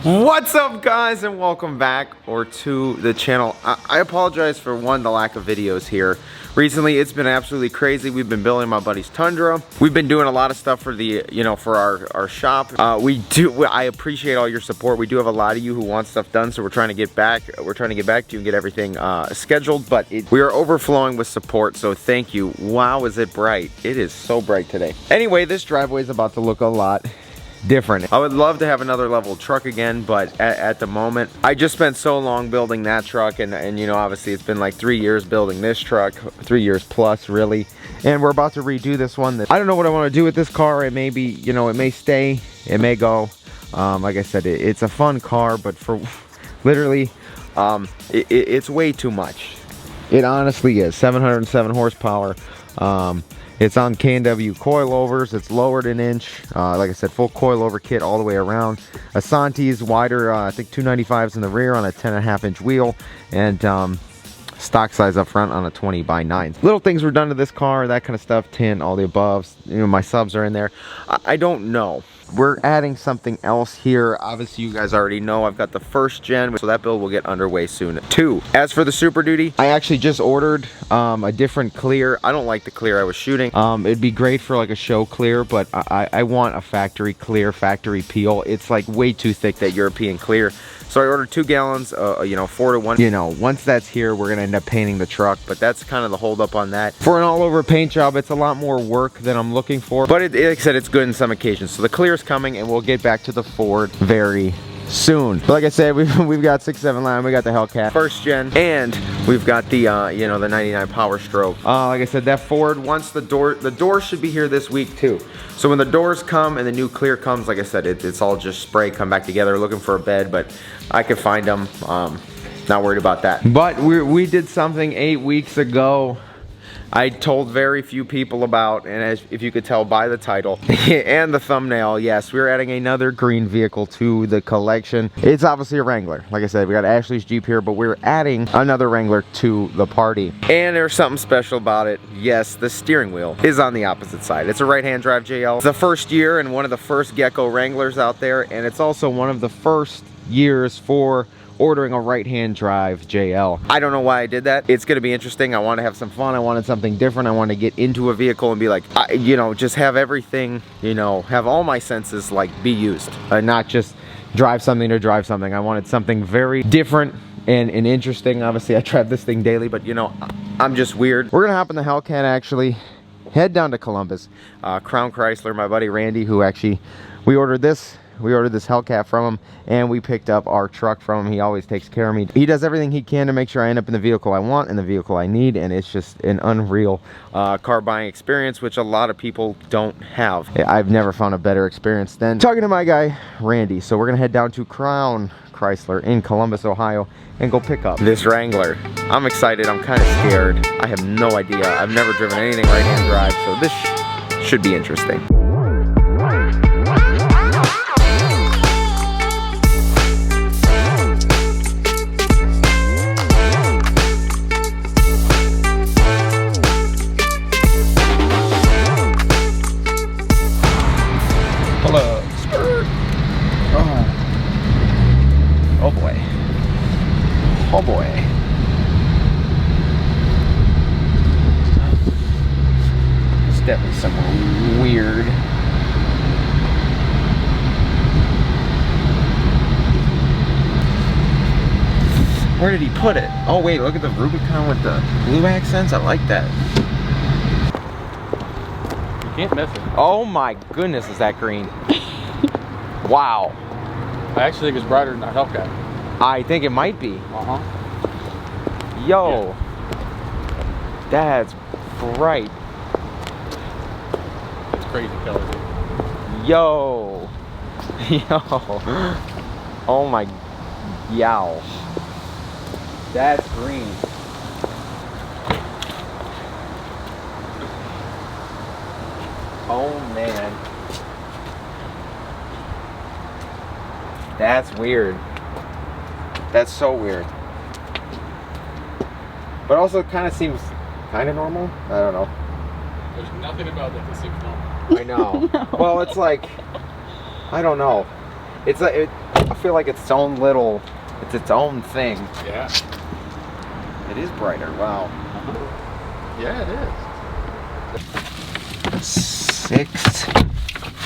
What's up, guys, and welcome back to the channel. I apologize for the lack of videos here. Recently, it's been absolutely crazy. We've been building my buddy's Tundra. We've been doing a lot of stuff for the, for our shop. I appreciate all your support. We do have a lot of you who want stuff done, so we're trying to get back. We're trying to get back to you and get everything scheduled. But we are overflowing with support, so thank you. Wow, is it bright? It is so bright today. Anyway, this driveway is about to look a lot different. I would love to have another level truck again, but at the moment, I just spent so long building that truck, and obviously it's been like 3 years building this truck, 3 years plus really, and we're about to redo this one. I don't know what I want to do with this car. It may be, it may stay, it may go. Like I said, it's a fun car, but for literally, it's way too much. It honestly is. 707 horsepower. It's on K&W coilovers. It's lowered an inch. Like I said, full coilover kit all the way around. Asante's wider, I think 295s in the rear on a 10.5 inch wheel, and stock size up front on a 20x9. Little things were done to this car, that kind of stuff, tint, all the above. My subs are in there. I don't know. We're adding something else here. Obviously, you guys already know I've got the first gen, so that build will get underway soon too. As for the Super Duty, I actually just ordered a different clear. I don't like the clear I was shooting. It'd be great for like a show clear, but I want a factory clear, factory peel. It's like way too thick, that European clear. So I ordered 2 gallons, 4 to 1. Once that's here, we're gonna end up painting the truck, but that's kind of the hold up on that. For an all over paint job, it's a lot more work than I'm looking for, but like I said, it's good in some occasions. So the clear is coming, and we'll get back to the Ford very soon. But like I said, we've got 6.7 line, we got the Hellcat first gen, and we've got the the 99 Power Stroke. Like I said, that Ford, once the door should be here this week too. So when the doors come and the new clear comes, like I said, it's all just spray, come back together. Looking for a bed, but I could find them. Not worried about that. But we did something 8 weeks ago I told very few people about, and as if you could tell by the title and the thumbnail, yes, we're adding another green vehicle to the collection. It's obviously a Wrangler. Like I said, we got Ashley's Jeep here, but we're adding another Wrangler to the party. And there's something special about it. Yes, the steering wheel is on the opposite side. It's a right-hand drive JL. It's the first year and one of the first Gecko Wranglers out there, and it's also one of the first years for ordering a right-hand drive JL. I don't know why I did that. It's gonna be interesting. I want to have some fun. I wanted something different. I want to get into a vehicle and be like, just have everything, have all my senses like be used, not just drive something to drive something. I wanted something very different and interesting. Obviously, I drive this thing daily, but I'm just weird. We're gonna hop in the Hellcat, actually head down to Columbus. Crown Chrysler, my buddy Randy, who actually we ordered this Hellcat from him, and we picked up our truck from him. He always takes care of me. He does everything he can to make sure I end up in the vehicle I want and the vehicle I need, and it's just an unreal car buying experience, which a lot of people don't have. I've never found a better experience than talking to my guy Randy. So we're gonna head down to Crown Chrysler in Columbus, Ohio, and go pick up this Wrangler. I'm excited. I'm kind of scared. I have no idea. I've never driven anything right-hand drive, so this should be interesting. Oh boy. It's definitely somewhere weird. Where did he put it? Oh wait, look at the Rubicon with the blue accents. I like that. You can't miss it. Oh my goodness, is that green? Wow. I actually think it's brighter than our Hellcat. I think it might be. Yo, yeah. That's bright. It's crazy color. Yo. Oh my, yow. That's green. Oh man. That's weird. That's so weird. But also it kind of seems kind of normal. I don't know. There's nothing about that seems normal. I know. No. Well, it's like, I don't know. It's like, I feel like it's its own little, it's its own thing. Yeah. It is brighter, wow. Yeah, it is. 6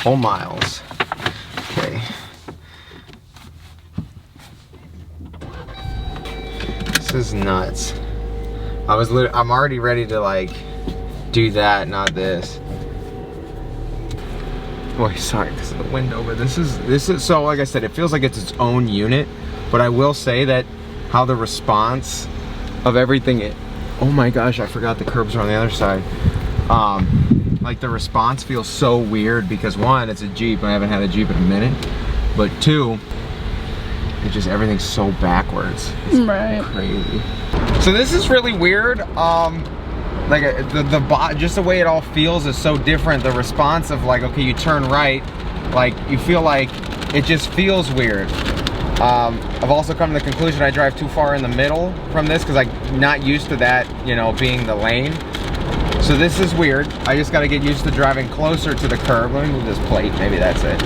whole miles. Okay. This is nuts. I'm already ready to like do that, not this. Boy, sorry, this is the window, but this is so like I said, it feels like it's its own unit, but I will say that how the response of everything, oh my gosh, I forgot the curbs are on the other side. Like the response feels so weird because one, it's a Jeep, I haven't had a Jeep in a minute, but two, it just, everything's so backwards. It's right. Crazy. So this is really weird. Like just the way it all feels is so different. The response of like, okay, you turn right, like you feel like it just feels weird. I've also come to the conclusion I drive too far in the middle from this because I'm not used to that, you know, being the lane. So this is weird. I just got to get used to driving closer to the curb. Let me move this plate, maybe that's it.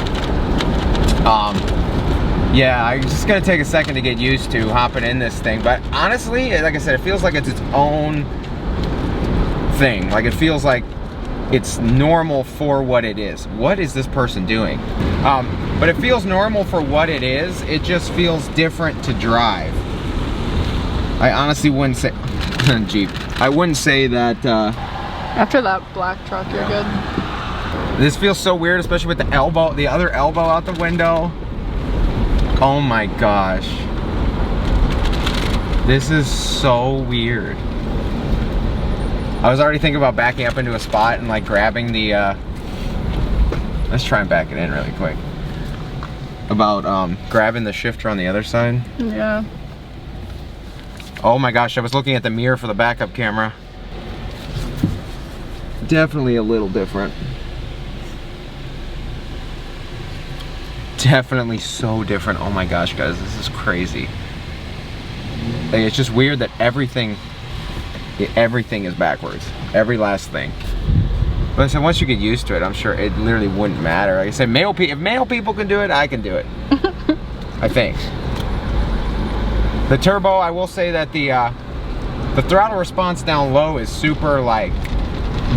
Yeah, I'm just gonna take a second to get used to hopping in this thing. But honestly, like I said, it feels like it's its own thing. Like it feels like it's normal for what it is. What is this person doing? But it feels normal for what it is. It just feels different to drive. I honestly wouldn't say, Jeep. I wouldn't say that. After that black truck, you're good. This feels so weird, especially with the elbow, the other elbow out the window. Oh my gosh. This is so weird. I was already thinking about backing up into a spot and like grabbing the, let's try and back it in really quick. About grabbing the shifter on the other side. Yeah. Oh my gosh, I was looking at the mirror for the backup camera. Definitely a little different. Definitely so different. Oh my gosh, guys, this is crazy. Like, it's just weird that everything is backwards. Every last thing. But I said, once you get used to it, I'm sure it literally wouldn't matter. Like I said, if male people can do it, I can do it. I think. The turbo, I will say that the throttle response down low is super like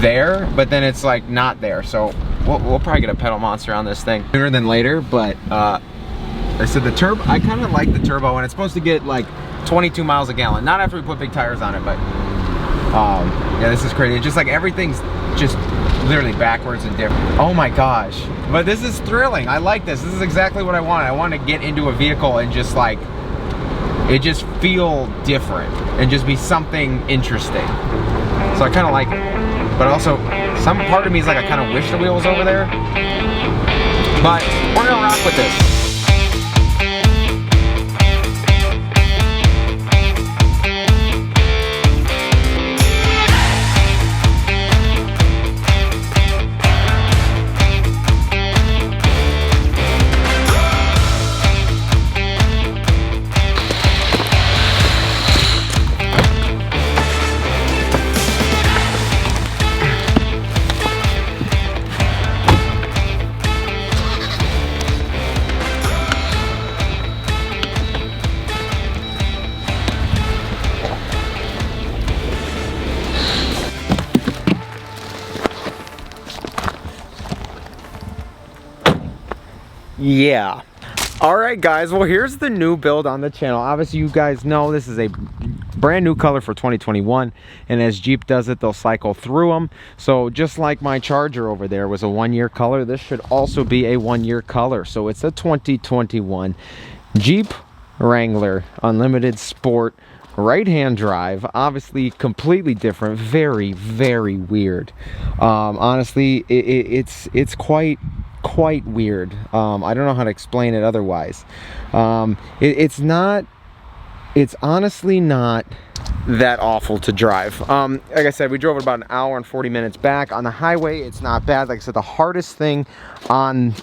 there, but then it's like not there. So we'll probably get a pedal monster on this thing sooner than later. But I said the turbo, I kind of like the turbo, and it's supposed to get like 22 miles a gallon. Not after we put big tires on it, but yeah, this is crazy. It's just like everything's just literally backwards and different. Oh my gosh. But this is thrilling. I like this. This is exactly what I want. I want to get into a vehicle and just like, it just feel different and just be something interesting. So I kind of like it. But also, some part of me is like, I kind of wish the wheel was over there. But we're gonna rock with this. Yeah. All right, guys. Well, here's the new build on the channel. Obviously, you guys know this is a brand new color for 2021, and as Jeep does it, they'll cycle through them. So just like my Charger over there was a 1-year color, this should also be a 1-year color. So it's a 2021 Jeep Wrangler Unlimited Sport right-hand drive. Obviously completely different, very, very weird. Honestly, it's quite weird. I don't know how to explain it otherwise. It's honestly not that awful to drive. Like I said, we drove it about an hour and 40 minutes back. On the highway, it's not bad. Like I said, the hardest thing on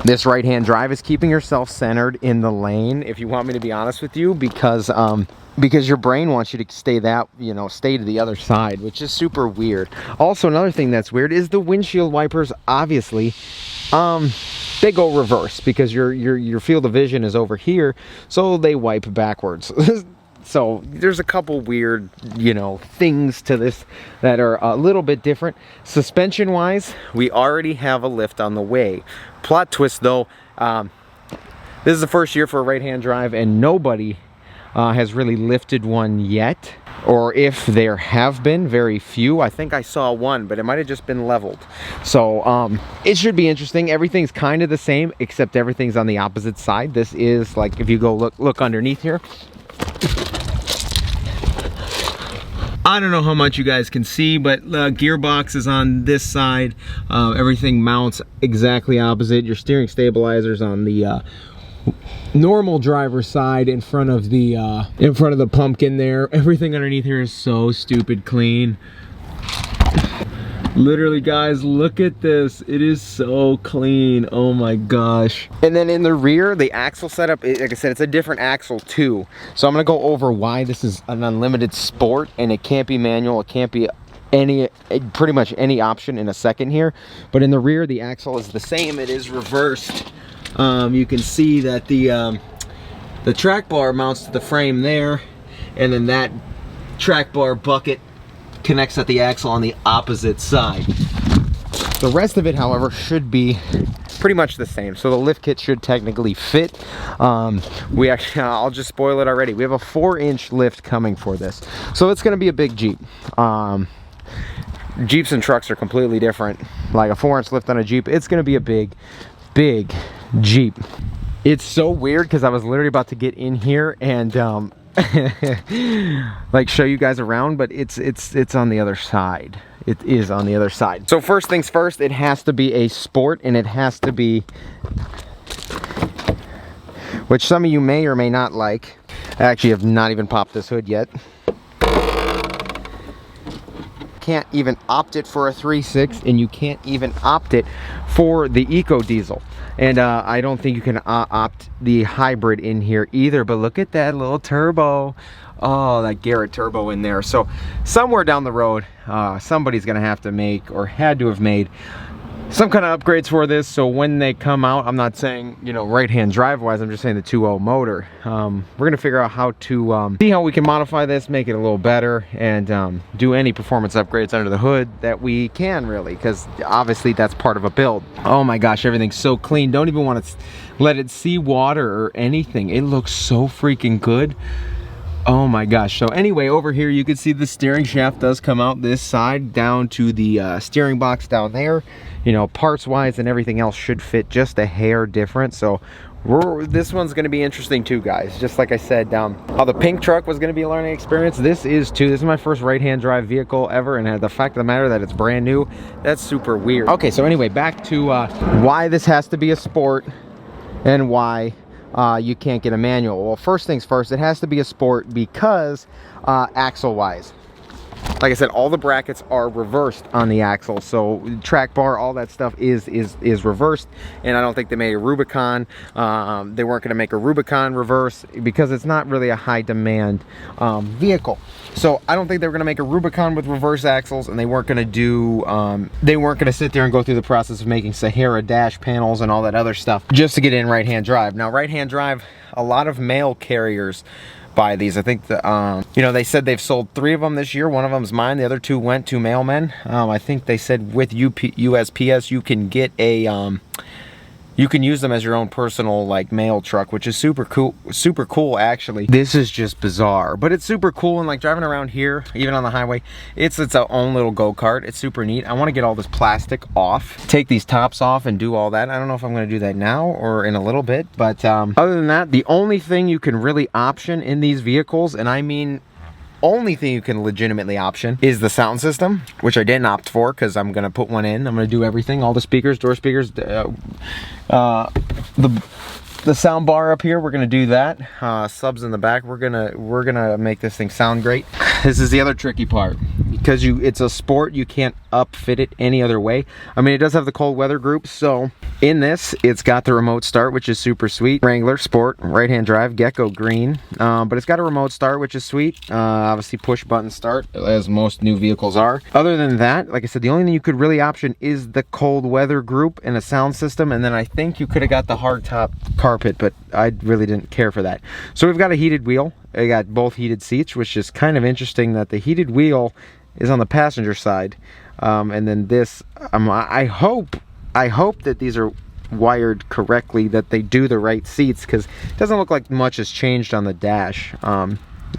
This right-hand drive is keeping yourself centered in the lane, if you want me to be honest with you, because your brain wants you to stay that, you know, stay to the other side, which is super weird. Also, another thing that's weird is the windshield wipers, obviously, they go reverse because your field of vision is over here, so they wipe backwards. So there's a couple weird, you know, things to this that are a little bit different. Suspension wise, we already have a lift on the way. Plot twist though, this is the first year for a right-hand drive and nobody has really lifted one yet. Or if there have been, very few. I think I saw one, but it might have just been leveled. So it should be interesting. Everything's kind of the same, except everything's on the opposite side. This is like, if you go look underneath here. I don't know how much you guys can see, but gearbox is on this side. Everything mounts exactly opposite. Your steering stabilizer's on the normal driver's side in front of the pumpkin there. Everything underneath here is so stupid clean. Literally, guys, look at this. It is so clean. Oh my gosh. And then in the rear, the axle setup, like I said, it's a different axle too. So I'm gonna go over why this is an unlimited sport and it can't be manual. It can't be pretty much any option in a second here. But in the rear, the axle is the same. It is reversed. You can see that the track bar mounts to the frame there, and then that track bar bucket connects at the axle on the opposite side. The rest of it, however, should be pretty much the same. So the lift kit should technically fit. We actually, I'll just spoil it already. We have a 4-inch lift coming for this. So it's gonna be a big Jeep. Jeeps and trucks are completely different. Like a 4-inch lift on a Jeep, it's gonna be a big Jeep. It's so weird because I was literally about to get in here and like show you guys around, but it's on the other side. It is on the other side. So first things first, it has to be a sport, and it has to be, which some of you may or may not like. I actually have not even popped this hood yet. Can't even opt it for a 3.6, and you can't even opt it for the Eco Diesel. And I don't think you can opt the hybrid in here either, but look at that little turbo. Oh, that Garrett turbo in there. So somewhere down the road, somebody's gonna have to make, or had to have made, some kind of upgrades for this. So when they come out, I'm not saying, you know, right-hand drive wise, I'm just saying the 2.0 motor. We're gonna figure out how to see how we can modify this, make it a little better, and do any performance upgrades under the hood that we can, really, because obviously that's part of a build. Oh my gosh, everything's so clean. Don't even want to let it see water or anything. It looks so freaking good. Oh my gosh. So anyway, over here you can see the steering shaft does come out this side down to the steering box down there. You know, parts wise and everything else should fit just a hair different. So this one's going to be interesting too, guys. Just like I said, how the pink truck was going to be a learning experience, this is too. This is my first right-hand drive vehicle ever, and the fact of the matter that it's brand new, that's super weird. Okay, so anyway, back to why this has to be a sport and why you can't get a manual. Well, first things first, it has to be a sport because axle wise, like I said, all the brackets are reversed on the axle. So track bar, all that stuff is reversed, and I don't think they made a Rubicon. They weren't going to make a Rubicon reverse because it's not really a high demand vehicle. So I don't think they were going to make a Rubicon with reverse axles, and they weren't going to do, they weren't going to sit there and go through the process of making Sahara dash panels and all that other stuff just to get in right-hand drive. Now, right-hand drive, a lot of mail carriers buy these. I think the, you know, they said they've sold 3 of them this year. One of them's mine. The other 2 went to mailmen. I think they said with USPS you can get a, you can use them as your own personal like mail truck, which is super cool actually. This is just bizarre, but it's super cool, and like driving around here, even on the highway, it's its own little go-kart. It's super neat. I want to get all this plastic off, take these tops off and do all that. I don't know if I'm going to do that now or in a little bit, but other than that, the only thing you can really option in these vehicles, and I mean only thing you can legitimately option, is the sound system, which I didn't opt for because I'm gonna put one in. I'm gonna do everything, all the speakers, door speakers, the sound bar up here, we're gonna do that. Subs in the back, we're gonna make this thing sound great. This is the other tricky part. You because it's a sport, you can't upfit it any other way. I mean, it does have the cold weather group, so in this, it's got the remote start, which is super sweet. Wrangler Sport, right-hand drive, Gecko green, but it's got a remote start, which is sweet. Obviously push button start, as most new vehicles are. Other than that, like I said, the only thing you could really option is the cold weather group and a sound system, and then I think you could have got the hard top carpet, but I really didn't care for that. So we've got a heated wheel. I got both heated seats, which is kind of interesting that the heated wheel is on the passenger side, and then this, I hope that these are wired correctly, that they do the right seats, because it doesn't look like much has changed on the dash.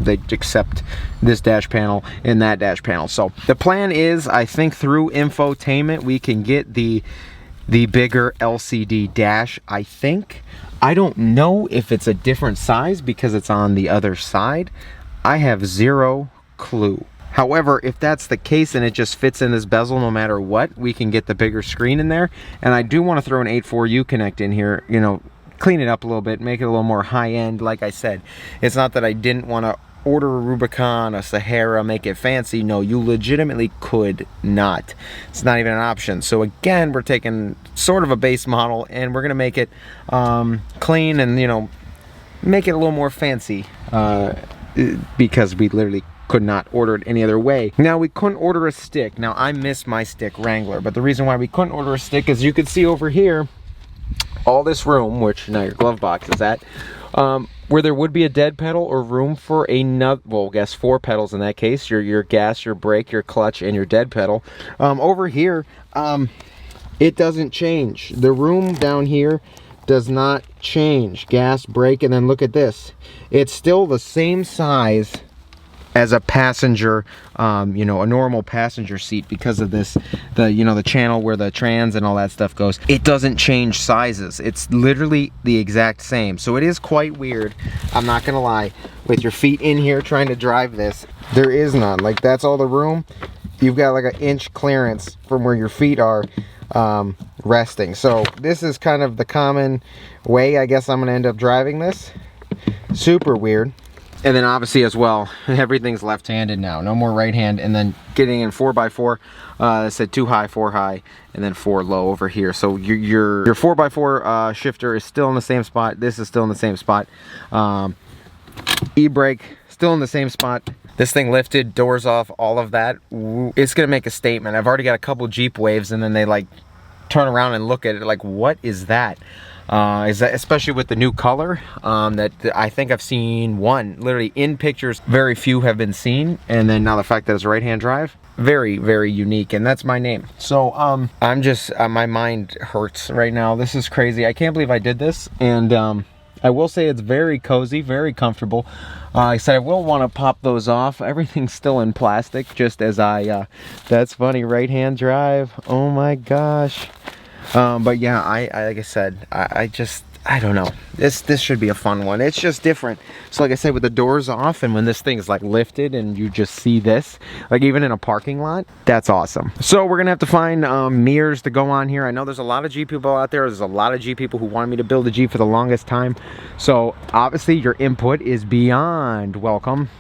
They accept this dash panel and that dash panel. So the plan is, I think through infotainment we can get the bigger LCD dash. I don't know if it's a different size because it's on the other side. I have zero clue. However, if that's the case and it just fits in this bezel no matter what, we can get the bigger screen in there. And I do want to throw an 8.4 Uconnect in here, you know, clean it up a little bit, make it a little more high-end. Like I said, it's not that I didn't want to order a Rubicon, a Sahara, make it fancy. No, you legitimately could not. It's not even an option. So again, we're taking sort of a base model and we're gonna make it clean and, you know, make it a little more fancy, because we literally could not order it any other way. Now, we couldn't order a stick. Now, I miss my stick Wrangler, but the reason why we couldn't order a stick is you could see over here all this room, which now your glove box is at, where there would be a dead pedal or room for another, well, I guess 4 pedals in that case, your gas, your brake, your clutch, and your dead pedal. Over here, it doesn't change. The room down here does not change. Gas, brake, and then look at this. It's still the same size as a passenger, you know, a normal passenger seat, because of this, the channel where the trans and all that stuff goes. It doesn't change sizes. It's literally the exact same. So it is quite weird, I'm not gonna lie, with your feet in here trying to drive this. There is none. Like, that's all the room. You've got like an inch clearance from where your feet are resting. So this is kind of the common way I guess I'm gonna end up driving this. Super weird. And then obviously as well, everything's left-handed now. No more right hand. And then getting in 4x4, I said 2 high, 4 high, and then 4 low over here. So your 4x4 shifter is still in the same spot. This is still in the same spot. E-brake still in the same spot. This thing lifted, doors off, all of that. It's gonna make a statement. I've already got a couple Jeep Waves, and then they like turn around and look at it like, what is that? Is that, especially with the new color, that I think I've seen one literally in pictures, very few have been seen, and then now the fact that it's right-hand drive, very, very unique, and that's my name. So I'm just my mind hurts right now. This is crazy. I can't believe I did this. And I will say it's very cozy, very comfortable. I said I will want to pop those off. Everything's still in plastic, just as I that's funny, right-hand drive, oh my gosh. But yeah, I like I said, I don't know. This should be a fun one. It's just different. So like I said, with the doors off, and when this thing is like lifted and you just see this, like even in a parking lot, that's awesome. So we're gonna have to find mirrors to go on here. I know there's a lot of Jeep people out there. There's a lot of Jeep people who wanted me to build a Jeep for the longest time. So obviously your input is beyond welcome.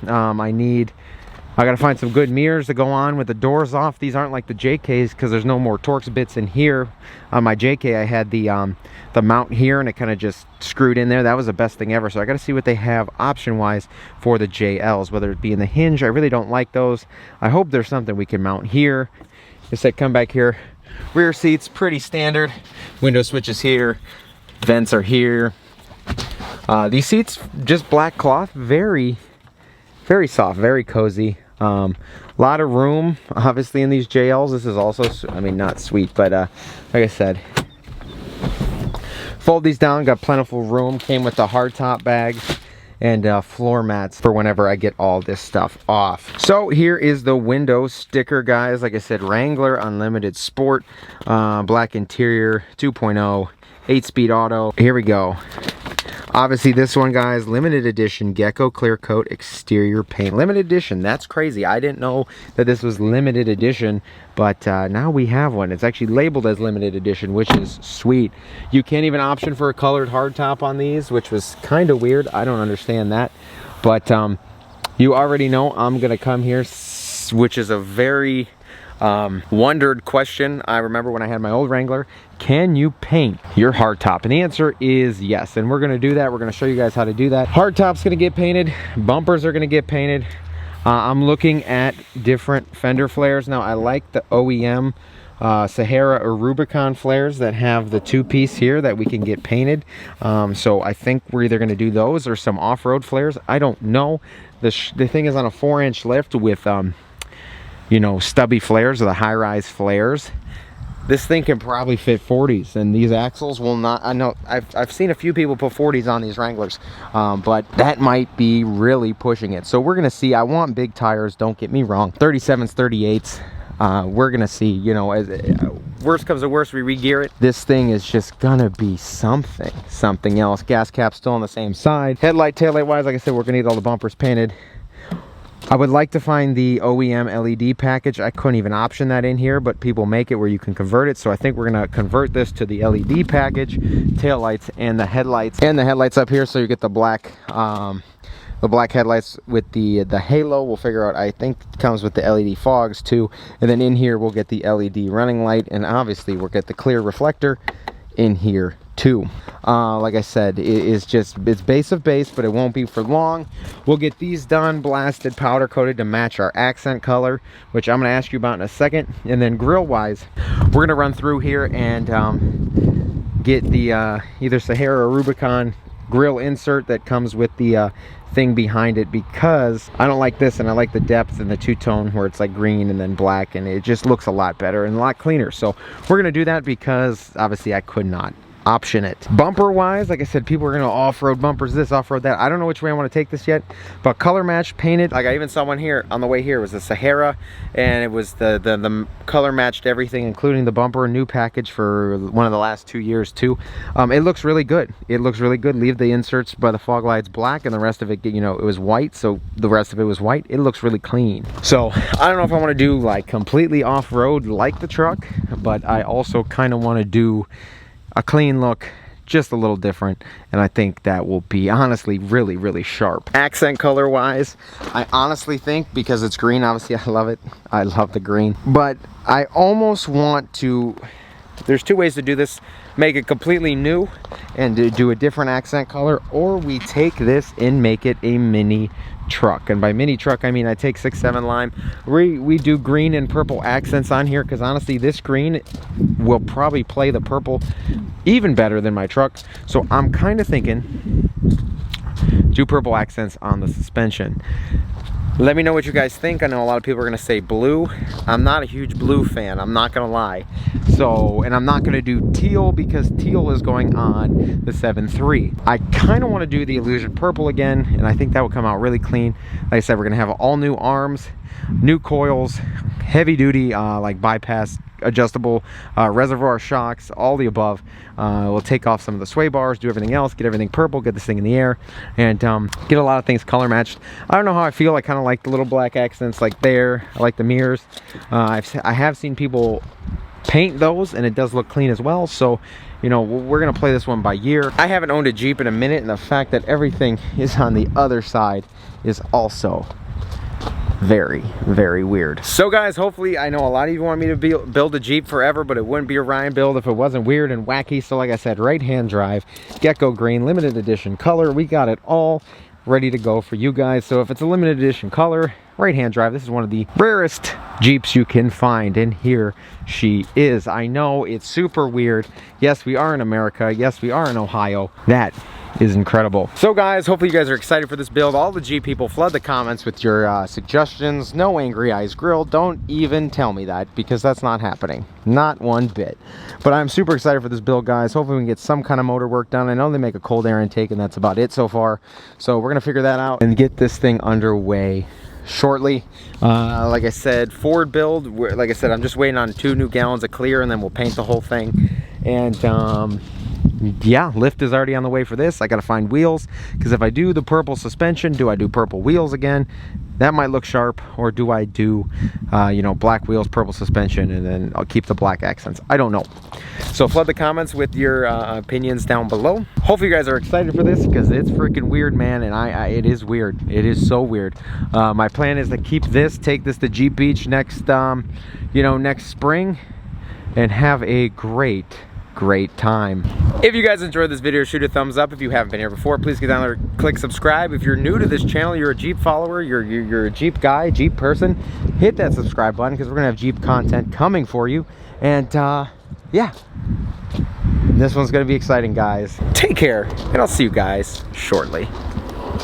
I gotta find some good mirrors to go on with the doors off. These aren't like the JKs because there's no more Torx bits in here. On my JK, I had the mount here, and it kind of just screwed in there. That was the best thing ever. So I gotta see what they have option-wise for the JLs, whether it be in the hinge. I really don't like those. I hope there's something we can mount here. I said, come back here. Rear seats, pretty standard. Window switches here. Vents are here. These seats, just black cloth, very, very soft, very cozy. A lot of room obviously in these JLs. This is also, I mean, not sweet, but like I said, fold these down, got plentiful room. Came with the hard top bags and floor mats for whenever I get all this stuff off. So here is the window sticker, guys. Like I said, Wrangler Unlimited Sport, black interior, 2.0, 8-speed auto. Here we go. Obviously this one, guys, limited edition Gecko clear coat exterior paint. Limited edition, that's crazy. I didn't know that this was limited edition, but now we have one. It's actually labeled as limited edition, which is sweet. You can't even option for a colored hardtop on these, which was kind of weird. I don't understand that. But you already know I'm gonna come here which is a very wondered question. I remember when I had my old Wrangler, can you paint your hardtop? And the answer is yes, and we're gonna do that. We're gonna show you guys how to do that. Hardtop's gonna get painted, bumpers are gonna get painted. I'm looking at different fender flares. Now, I like the OEM Sahara or Rubicon flares that have the two-piece here that we can get painted. So I think we're either gonna do those or some off-road flares. I don't know. The thing is on a 4-inch lift with you know, stubby flares or the high-rise flares. This thing can probably fit 40s, and these axles will not. I know I've seen a few people put 40s on these Wranglers, but that might be really pushing it. So we're gonna see. I want big tires, don't get me wrong. 37s, 38s. We're gonna see. You know, as worst comes to worst, we re-gear it. This thing is just gonna be something else. Gas cap still on the same side. Headlight, taillight wise, like I said, we're gonna need all the bumpers painted. I would like to find the OEM LED package. I couldn't even option that in here, but people make it where you can convert it. So I think we're gonna convert this to the LED package, taillights and the headlights. And the headlights up here, so you get the black headlights with the halo. We'll figure out, I think it comes with the LED fogs too. And then in here, we'll get the LED running light. And obviously we'll get the clear reflector in here too. Like I said, it's base of base, but it won't be for long. We'll get these done, blasted, powder coated to match our accent color, which I'm going to ask you about in a second. And then grill wise, we're going to run through here and get the either Sahara or Rubicon grill insert that comes with the thing behind it, because I don't like this, and I like the depth and the two-tone where it's like green and then black, and it just looks a lot better and a lot cleaner. So we're gonna do that because obviously I could not option it. Bumper wise, like I said, people are gonna off-road bumpers, this, off-road that. I don't know which way I want to take this yet, but color match painted. Like I even saw one here on the way here. It was a Sahara, and it was the color matched everything, including the bumper. New package for one of the last 2 years too. It looks really good. It looks really good. Leave the inserts by the fog lights black, and the rest of it, you know, it was white, so the rest of it was white. It looks really clean. So I don't know if I want to do like completely off-road like the truck, but I also kind of want to do a clean look, just a little different, and I think that will be honestly really sharp. Accent color wise, I honestly think, because it's green, obviously I love it, I love the green, but I almost want to, there's two ways to do this: make it completely new and do a different accent color, or we take this and make it a mini truck. And by mini truck I mean I take 6-7 lime, we do green and purple accents on here, because honestly this green will probably play the purple even better than my truck. So I'm kind of thinking do purple accents on the suspension. Let me know what you guys think. I know a lot of people are gonna say blue. I'm not a huge blue fan, I'm not gonna lie. So, and I'm not gonna do teal because teal is going on the 7.3. I kind of want to do the Illusion purple again, and I think that will come out really clean. Like I said, we're gonna have all new arms, new coils, heavy duty like bypass adjustable reservoir shocks, all the above. We'll take off some of the sway bars, do everything else, get everything purple, get this thing in the air, and get a lot of things color matched. I don't know how I feel. I kind of like the little black accents like there. I like the mirrors. I have seen people paint those, and it does look clean as well. So, you know, we're gonna play this one by ear. I haven't owned a Jeep in a minute, and the fact that everything is on the other side is also very weird. So guys, hopefully, I know a lot of you want me to build a Jeep forever, but it wouldn't be a Ryan build if it wasn't weird and wacky. So like I said, right hand drive, gecko green, limited edition color, we got it all ready to go for you guys. So if it's a limited edition color, right hand drive, this is one of the rarest Jeeps you can find, and here she is. I know it's super weird. Yes, we are in America. Yes, we are in Ohio. That is incredible. So guys, hopefully you guys are excited for this build. All the Jeep people, flood the comments with your suggestions. No angry eyes grill. Don't even tell me that, because that's not happening, not one bit. But I'm super excited for this build, guys. Hopefully we can get some kind of motor work done. I know they make a cold air intake, and that's about it so far, so we're gonna figure that out and get this thing underway shortly. Like I said, Ford build, like I said, I'm just waiting on 2 new gallons of clear, and then we'll paint the whole thing. And yeah, lift is already on the way for this. I gotta find wheels, because if I do the purple suspension, do I do purple wheels again? That might look sharp. Or do I do you know, black wheels, purple suspension, and then I'll keep the black accents? I don't know. So flood the comments with your opinions down below. Hopefully you guys are excited for this, because it's freaking weird, man. And it is weird. It is so weird. My plan is to keep this, take this to Jeep Beach next you know, next spring, and have a great time. If you guys enjoyed this video, shoot a thumbs up. If you haven't been here before, please get down there, click subscribe. If you're new to this channel, you're a Jeep follower, you're a Jeep guy, Jeep person, hit that subscribe button, because we're gonna have Jeep content coming for you. And yeah, this one's gonna be exciting, guys. Take care, and I'll see you guys shortly.